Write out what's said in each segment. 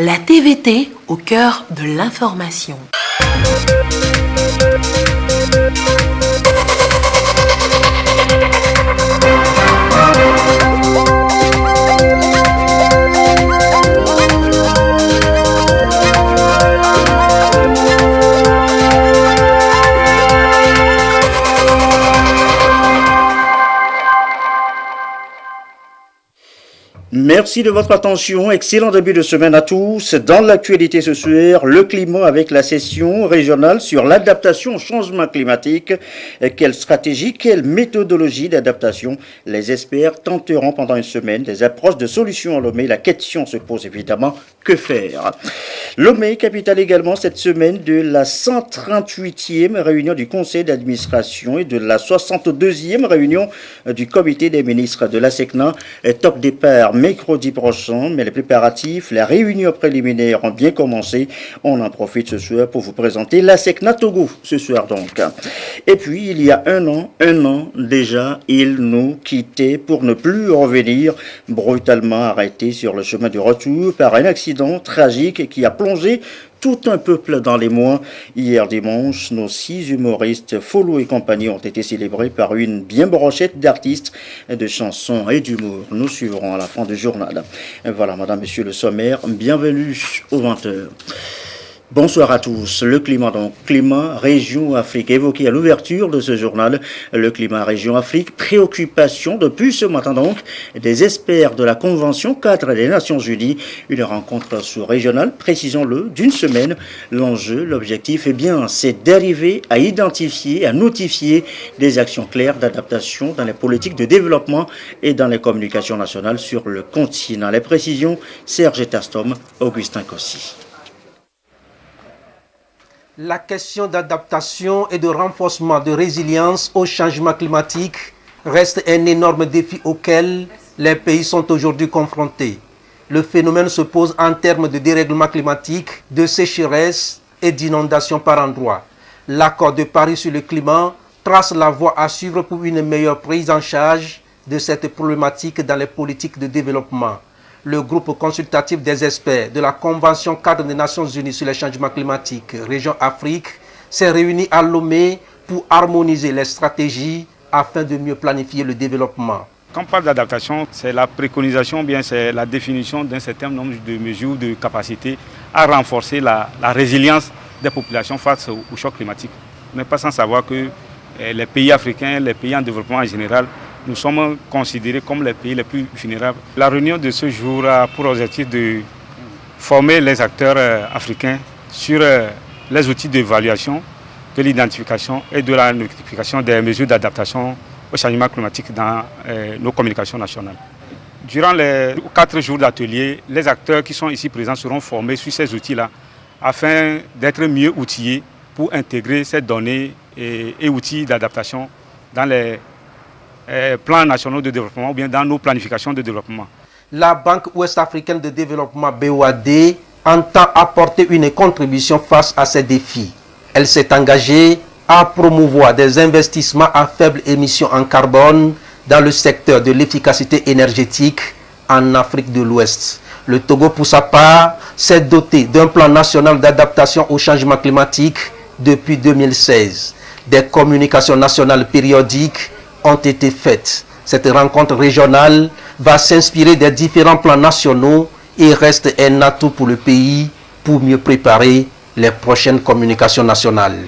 La TVT au cœur de l'information. Merci de votre attention. Excellent début de semaine à tous. Dans l'actualité ce soir, le climat avec la session régionale sur l'adaptation au changement climatique. Quelle stratégie, quelle méthodologie d'adaptation les experts tenteront pendant une semaine des approches de solutions à Lomé. La question se pose évidemment, que faire? Lomé, capitale également cette semaine de la 138e réunion du conseil d'administration et de la 62e réunion du comité des ministres de la SECNA. Top départ mercredi prochain, mais les préparatifs, les réunions préliminaires ont bien commencé. On en profite ce soir pour vous présenter la SECNA Togo ce soir donc. Et puis il y a un an déjà, il nous quittait pour ne plus revenir, brutalement arrêté sur le chemin du retour par un accident tragique qui a plongé tout un peuple dans les mois. Hier dimanche, nos 6 humoristes, Follow et compagnie, ont été célébrés par une bien brochette d'artistes, de chansons et d'humour. Nous suivrons à la fin du journal. Voilà, madame, monsieur, le sommaire. Bienvenue aux 20h. Bonsoir à tous. Le climat, donc, climat région Afrique, évoqué à l'ouverture de ce journal. Le climat région Afrique, préoccupation depuis ce matin donc des experts de la Convention cadre des Nations Unies. Une rencontre sous-régionale, précisons-le, d'une semaine. L'enjeu, l'objectif, eh bien, c'est d'arriver à identifier, à notifier des actions claires d'adaptation dans les politiques de développement et dans les communications nationales sur le continent. Les précisions, Serge Tastom, Augustin Kossi. La question d'adaptation et de renforcement de résilience au changement climatique reste un énorme défi auquel les pays sont aujourd'hui confrontés. Le phénomène se pose en termes de dérèglement climatique, de sécheresse et d'inondations par endroits. L'accord de Paris sur le climat trace la voie à suivre pour une meilleure prise en charge de cette problématique dans les politiques de développement. Le groupe consultatif des experts de la Convention cadre des Nations Unies sur le changement climatique Région Afrique s'est réuni à Lomé pour harmoniser les stratégies afin de mieux planifier le développement. Quand on parle d'adaptation, c'est la préconisation, bien c'est la définition d'un certain nombre de mesures de capacité à renforcer la résilience des populations face au choc climatique. On n'est pas sans savoir que les pays africains, les pays en développement en général, nous sommes considérés comme les pays les plus vulnérables. La réunion de ce jour a pour objectif de former les acteurs africains sur les outils d'évaluation, de l'identification et de la notification des mesures d'adaptation au changement climatique dans nos communications nationales. Durant les 4 jours d'atelier, les acteurs qui sont ici présents seront formés sur ces outils-là afin d'être mieux outillés pour intégrer ces données et outils d'adaptation dans les plans nationaux de développement ou bien dans nos planifications de développement. La Banque ouest-africaine de développement BOAD entend apporter une contribution face à ces défis. Elle s'est engagée à promouvoir des investissements à faible émission en carbone dans le secteur de l'efficacité énergétique en Afrique de l'Ouest. Le Togo, pour sa part, s'est doté d'un plan national d'adaptation au changement climatique depuis 2016. Des communications nationales périodiques ont été faites. Cette rencontre régionale va s'inspirer des différents plans nationaux et reste un atout pour le pays pour mieux préparer les prochaines communications nationales.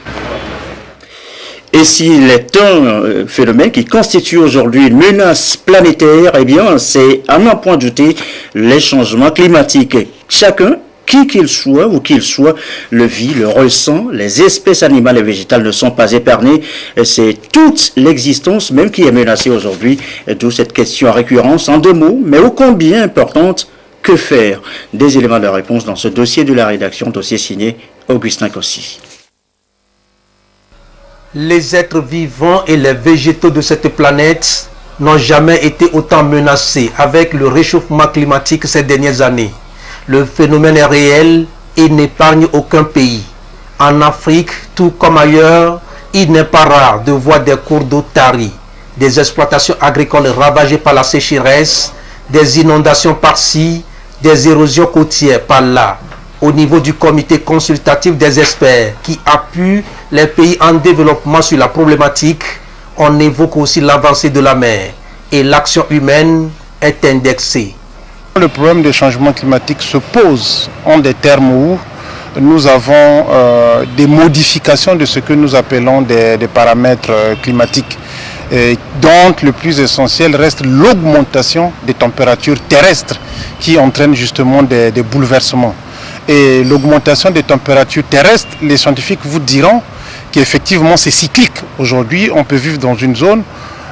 Et s'il est un phénomène qui constitue aujourd'hui une menace planétaire, eh bien, c'est à n'en point douter les changements climatiques. Chacun, qui qu'il soit ou qu'il soit, le vit, le ressent. Les espèces animales et végétales ne sont pas épargnées. C'est toute l'existence même qui est menacée aujourd'hui. D'où cette question à récurrence en 2 mots, mais ô combien importante. Que faire? Des éléments de réponse dans ce dossier de la rédaction, dossier signé Augustin Kossi. Les êtres vivants et les végétaux de cette planète n'ont jamais été autant menacés avec le réchauffement climatique ces dernières années. Le phénomène est réel et n'épargne aucun pays. En Afrique, tout comme ailleurs, il n'est pas rare de voir des cours d'eau taris, des exploitations agricoles ravagées par la sécheresse, des inondations par-ci, des érosions côtières par là, au niveau du comité consultatif des experts qui appuie les pays en développement sur la problématique, on évoque aussi l'avancée de la mer et l'action humaine est indexée. Le problème du changement climatique se pose en des termes où nous avons des modifications de ce que nous appelons des paramètres climatiques, dont le plus essentiel reste l'augmentation des températures terrestres qui entraîne justement des bouleversements. Et l'augmentation des températures terrestres, les scientifiques vous diront qu'effectivement c'est cyclique. Aujourd'hui, on peut vivre dans une zone,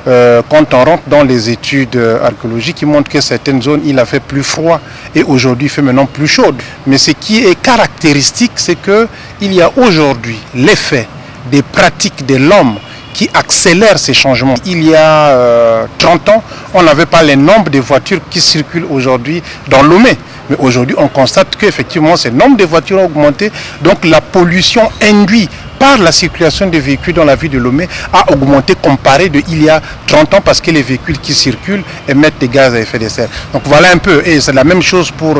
quand on rentre dans les études archéologiques, qui montrent que certaines zones, il a fait plus froid et aujourd'hui il fait maintenant plus chaud. Mais ce qui est caractéristique, c'est qu'il y a aujourd'hui l'effet des pratiques de l'homme qui accélère ces changements. Il y a 30 ans, on n'avait pas les nombres de voitures qui circulent aujourd'hui dans Lomé. Mais aujourd'hui, on constate qu'effectivement, ce nombre de voitures a augmenté. Donc la pollution induite par la circulation des véhicules dans la ville de Lomé a augmenté comparé d'il y a 30 ans parce que les véhicules qui circulent émettent des gaz à effet de serre. Donc voilà un peu, et c'est la même chose pour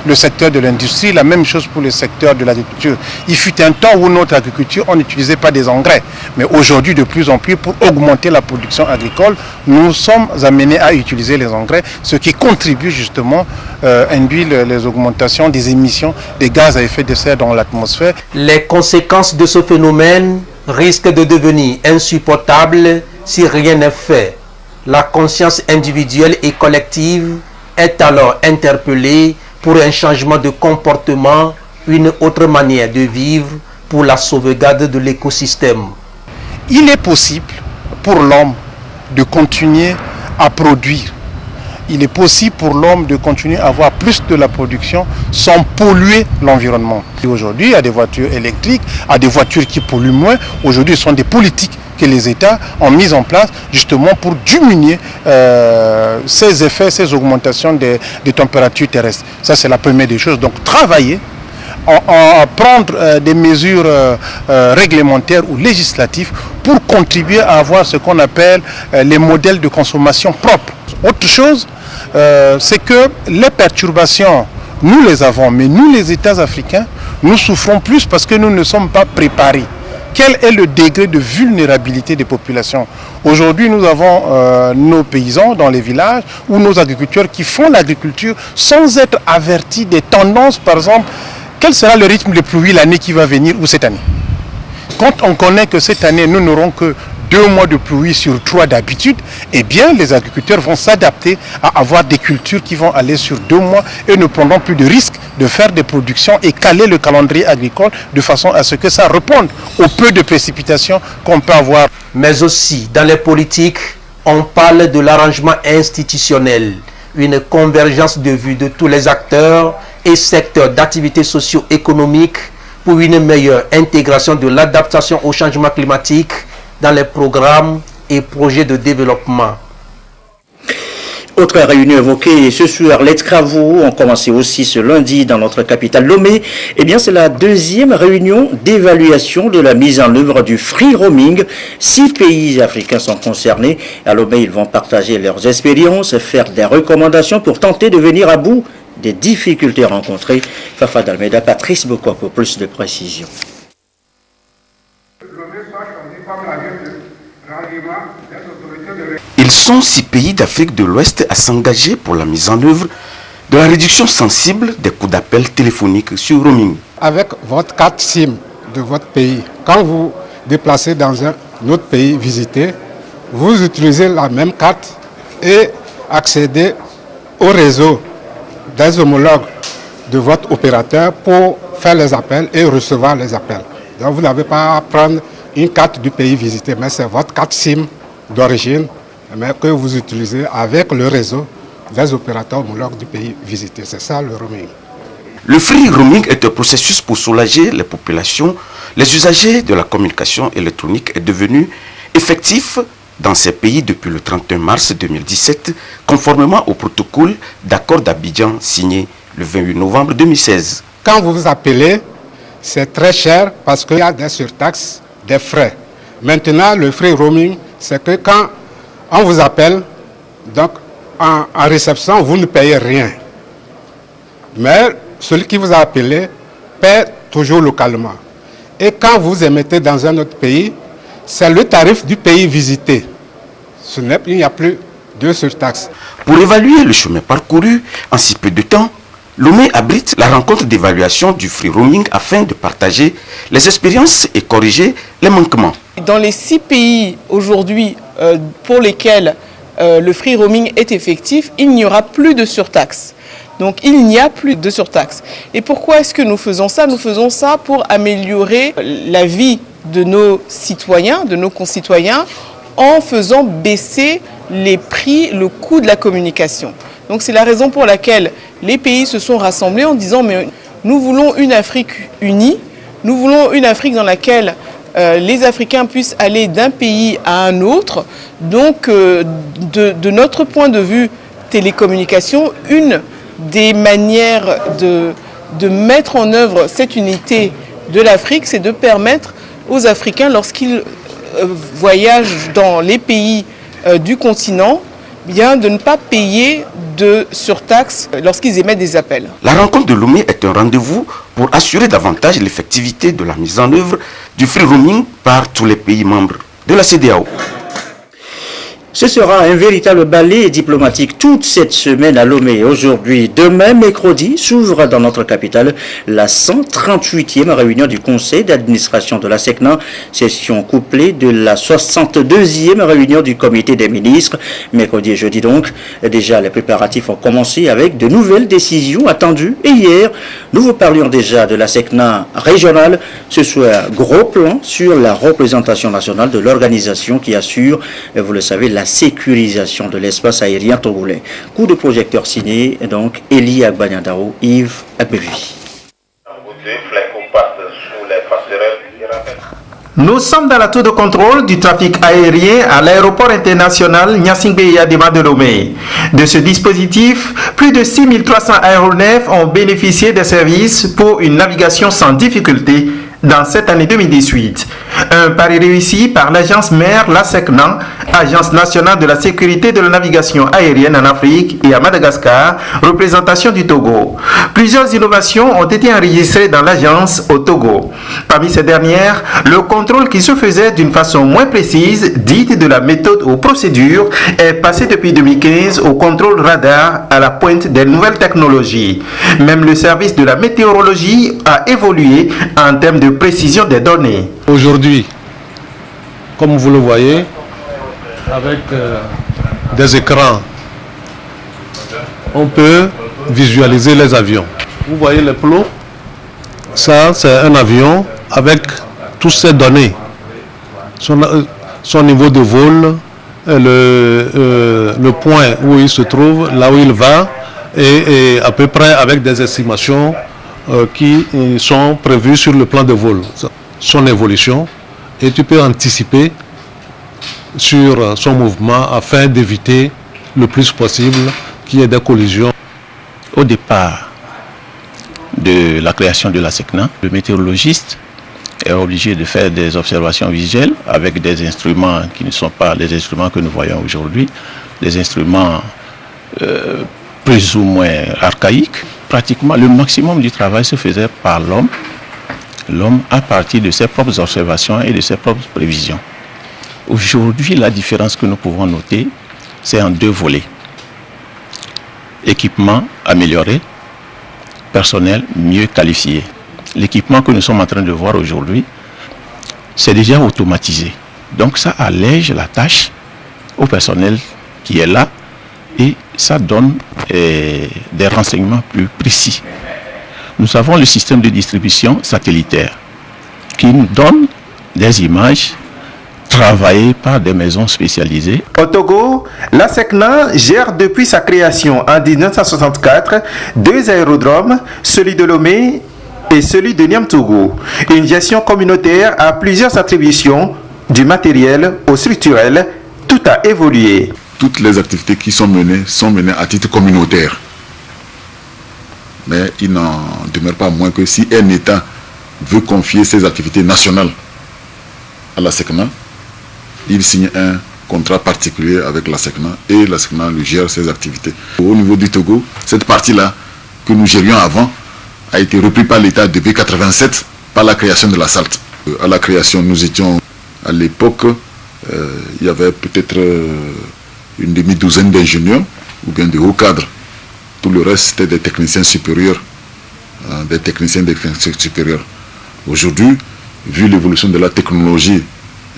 le secteur de l'industrie, la même chose pour le secteur de l'agriculture. Il fut un temps où notre agriculture, on n'utilisait pas des engrais, mais aujourd'hui de plus en plus, pour augmenter la production agricole, nous sommes amenés à utiliser les engrais, ce qui contribue justement à induire les augmentations des émissions des gaz à effet de serre dans l'atmosphère. Les conséquences de ce phénomène risquent de devenir insupportables si rien n'est fait. La conscience individuelle et collective est alors interpellée pour un changement de comportement, une autre manière de vivre pour la sauvegarde de l'écosystème. Il est possible pour l'homme de continuer à produire. Il est possible pour l'homme de continuer à avoir plus de la production sans polluer l'environnement. Aujourd'hui, il y a des voitures électriques, il y a des voitures qui polluent moins. Aujourd'hui, ce sont des politiques que les États ont mises en place justement pour diminuer ces effets, ces augmentations des températures terrestres. Ça, c'est la première des choses. Donc, travailler, prendre des mesures réglementaires ou législatives pour contribuer à avoir ce qu'on appelle les modèles de consommation propres. Autre chose, c'est que les perturbations, nous les avons, mais nous les États africains, nous souffrons plus parce que nous ne sommes pas préparés. Quel est le degré de vulnérabilité des populations? Aujourd'hui, nous avons nos paysans dans les villages ou nos agriculteurs qui font l'agriculture sans être avertis des tendances, par exemple, quel sera le rythme de pluie l'année qui va venir ou cette année? Quand on connaît que cette année, nous n'aurons que 2 mois de pluie sur 3 d'habitude, eh bien, les agriculteurs vont s'adapter à avoir des cultures qui vont aller sur 2 mois et ne prendront plus de risques de faire des productions et caler le calendrier agricole de façon à ce que ça réponde au peu de précipitations qu'on peut avoir. Mais aussi, dans les politiques, on parle de l'arrangement institutionnel, une convergence de vues de tous les acteurs et secteurs d'activités socio-économiques pour une meilleure intégration de l'adaptation au changement climatique dans les programmes et projets de développement. Autre réunion évoquée ce soir, les travaux ont commencé aussi ce lundi dans notre capitale Lomé. Eh bien, c'est la 2e réunion d'évaluation de la mise en œuvre du free roaming. 6 pays africains sont concernés. À Lomé, ils vont partager leurs expériences, faire des recommandations pour tenter de venir à bout des difficultés rencontrées. Fafa Dalmeda, Patrice Bokwa pour plus de précisions. Ils sont 6 pays d'Afrique de l'Ouest à s'engager pour la mise en œuvre de la réduction sensible des coûts d'appel téléphoniques sur roaming. Avec votre carte SIM de votre pays, quand vous déplacez dans un autre pays visité, vous utilisez la même carte et accédez au réseau des homologues de votre opérateur pour faire les appels et recevoir les appels. Donc vous n'avez pas à prendre une carte du pays visité, mais c'est votre carte SIM d'origine, mais que vous utilisez avec le réseau des opérateurs homologues du pays visité. C'est ça le roaming. Le free roaming est un processus pour soulager les populations. Les usagers de la communication électronique est devenu effectif dans ces pays depuis le 31 mars 2017, conformément au protocole d'accord d'Abidjan signé le 28 novembre 2016. Quand vous vous appelez, c'est très cher parce qu'il y a des surtaxes, des frais. Maintenant, le free roaming, c'est que quand on vous appelle, donc en réception, vous ne payez rien. Mais celui qui vous a appelé paie toujours localement. Et quand vous émettez dans un autre pays, c'est le tarif du pays visité. Il n'y a plus de surtaxe. Pour évaluer le chemin parcouru en si peu de temps, Lomé abrite la rencontre d'évaluation du free roaming afin de partager les expériences et corriger les manquements. Dans les 6 pays aujourd'hui pour lesquels le free roaming est effectif, il n'y aura plus de surtaxe. Donc il n'y a plus de surtaxe. Et pourquoi est-ce que nous faisons ça? Nous faisons ça pour améliorer la vie de nos citoyens, de nos concitoyens, en faisant baisser les prix, le coût de la communication. Donc c'est la raison pour laquelle les pays se sont rassemblés en disant mais nous voulons une Afrique unie, nous voulons une Afrique dans laquelle les Africains puissent aller d'un pays à un autre. Donc de notre point de vue télécommunication, une des manières de mettre en œuvre cette unité de l'Afrique, c'est de permettre aux Africains, lorsqu'ils voyagent dans les pays du continent, bien de ne pas payer de surtaxe lorsqu'ils émettent des appels. La rencontre de Lomé est un rendez-vous pour assurer davantage l'effectivité de la mise en œuvre du free roaming par tous les pays membres de la CEDEAO. Ce sera un véritable ballet diplomatique toute cette semaine à Lomé. Aujourd'hui, demain, mercredi, s'ouvre dans notre capitale la 138e réunion du conseil d'administration de la SECNA, session couplée de la 62e réunion du comité des ministres. Mercredi et jeudi donc, déjà les préparatifs ont commencé avec de nouvelles décisions attendues. Et hier, nous vous parlions déjà de la SECNA régionale. Ce soir, gros plan sur la représentation nationale de l'organisation qui assure, vous le savez, la sécurisation de l'espace aérien togolais. Coup de projecteur signé, donc, Elie Agbanyandao, Yves Agbevi. Nous sommes dans la tour de contrôle du trafic aérien à l'aéroport international Gnassingbé-Yadema de Lomé. De ce dispositif, plus de 6300 aéronefs ont bénéficié des services pour une navigation sans difficulté dans cette année 2018. Un pari réussi par l'agence mère, la SECNA, Agence nationale de la sécurité de la navigation aérienne en Afrique et à Madagascar, représentation du Togo. Plusieurs innovations ont été enregistrées dans l'agence au Togo. Parmi ces dernières, le contrôle qui se faisait d'une façon moins précise, dite de la méthode aux procédures, est passé depuis 2015 au contrôle radar à la pointe des nouvelles technologies. Même le service de la météorologie a évolué en termes de précision des données. Aujourd'hui, comme vous le voyez, avec des écrans, on peut visualiser les avions. Vous voyez les plots, ça c'est un avion avec toutes ces données, son niveau de vol, le point où il se trouve, là où il va, et à peu près avec des estimations qui sont prévues sur le plan de vol, son évolution, et tu peux anticiper sur son mouvement afin d'éviter le plus possible qu'il y ait des collisions. Au départ de la création de la SECNA, le météorologiste est obligé de faire des observations visuelles avec des instruments qui ne sont pas les instruments que nous voyons aujourd'hui, des instruments plus ou moins archaïques. Pratiquement le maximum du travail se faisait par l'homme, à partir de ses propres observations et de ses propres prévisions. Aujourd'hui, la différence que nous pouvons noter, c'est en 2 volets. Équipement amélioré, personnel mieux qualifié. L'équipement que nous sommes en train de voir aujourd'hui, c'est déjà automatisé. Donc ça allège la tâche au personnel qui est là et ça donne des renseignements plus précis. Nous avons le système de distribution satellitaire qui nous donne des images travaillées par des maisons spécialisées. Au Togo, la SECNA gère depuis sa création en 1964 2 aérodromes, celui de Lomé et celui de Niamtougou. Une gestion communautaire a plusieurs attributions, du matériel au structurel, tout a évolué. Toutes les activités qui sont menées à titre communautaire. Mais il n'en demeure pas moins que si un État veut confier ses activités nationales à la SECNA, il signe un contrat particulier avec la SECNA et la SECNA lui gère ses activités. Au niveau du Togo, cette partie-là que nous gérions avant a été repris par l'État depuis 1987 par la création de la SALT. À la création, nous étions à l'époque, il y avait peut-être une demi-douzaine d'ingénieurs ou bien de hauts cadres. Tout le reste, c'était des techniciens supérieurs. Des techniciens supérieurs. Aujourd'hui, vu l'évolution de la technologie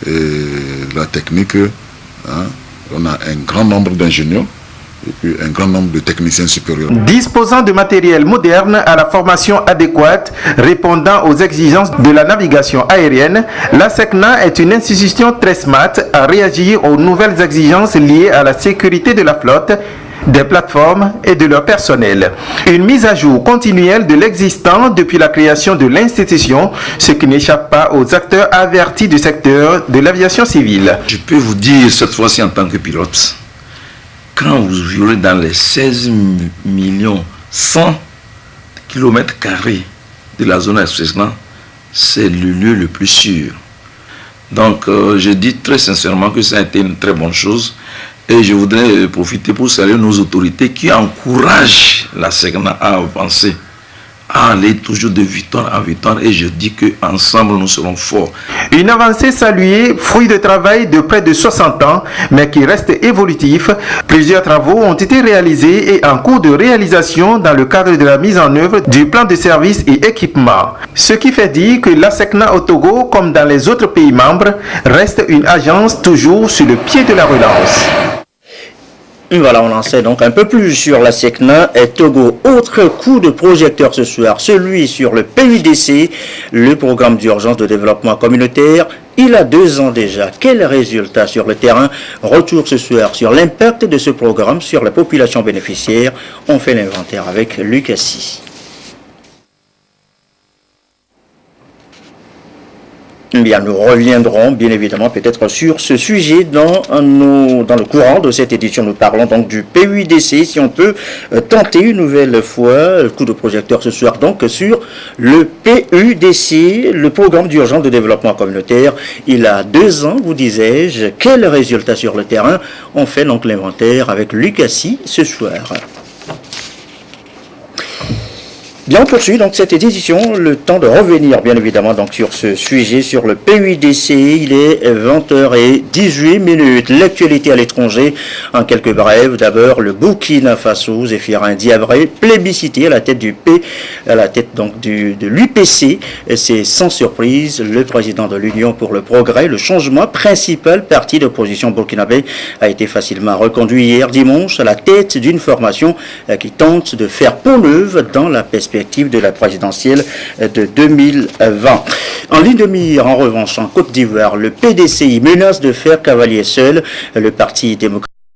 et de la technique, on a un grand nombre d'ingénieurs et puis un grand nombre de techniciens supérieurs. Disposant de matériel moderne à la formation adéquate, répondant aux exigences de la navigation aérienne, la SECNA est une institution très smart à réagir aux nouvelles exigences liées à la sécurité de la flotte, des plateformes et de leur personnel. Une mise à jour continuelle de l'existant depuis la création de l'institution, ce qui n'échappe pas aux acteurs avertis du secteur de l'aviation civile. Je peux vous dire cette fois-ci en tant que pilote, quand vous violez dans les 16 100 km² de la zone SECNA, c'est le lieu le plus sûr. Donc je dis très sincèrement que ça a été une très bonne chose. Et je voudrais profiter pour saluer nos autorités qui encouragent la SECNA à avancer, à aller toujours de victoire en victoire. Et je dis qu'ensemble, nous serons forts. Une avancée saluée, fruit de travail de près de 60 ans, mais qui reste évolutif. Plusieurs travaux ont été réalisés et en cours de réalisation dans le cadre de la mise en œuvre du plan de services et équipement. Ce qui fait dire que la SECNA au Togo, comme dans les autres pays membres, reste une agence toujours sur le pied de la relance. Voilà, on en sait donc un peu plus sur la SECNA et Togo. Autre coup de projecteur ce soir, celui sur le PUDC, le programme d'urgence de développement communautaire. Il a 2 ans déjà. Quels résultats sur le terrain? Retour ce soir sur l'impact de ce programme sur la population bénéficiaire. On fait l'inventaire avec Luc Assis. Bien, nous reviendrons bien évidemment peut-être sur ce sujet dans le courant de cette édition. Nous parlons donc du PUDC, si on peut tenter une nouvelle fois, le coup de projecteur ce soir donc sur le PUDC, le programme d'urgence de développement communautaire. Il a 2 ans, vous disais-je. Quels résultats sur le terrain? On fait donc l'inventaire avec Luc Assis ce soir. Bien, on poursuit donc cette édition, le temps de revenir bien évidemment donc sur ce sujet, sur le PUDC. Il est 20h18. L'actualité à l'étranger, en quelques brèves. D'abord, le Burkina Faso, Zéphirin Diabré, plébiscité à la tête donc de l'UPC. C'est sans surprise le président de l'Union pour le Progrès, le changement, principal parti d'opposition burkinabé, a été facilement reconduit hier dimanche à la tête d'une formation qui tente de faire pont neuve dans la perspective de la présidentielle de 2020. En ligne de mire, en revanche, en Côte d'Ivoire, le PDCI menace de faire cavalier seul. Le Parti démocratique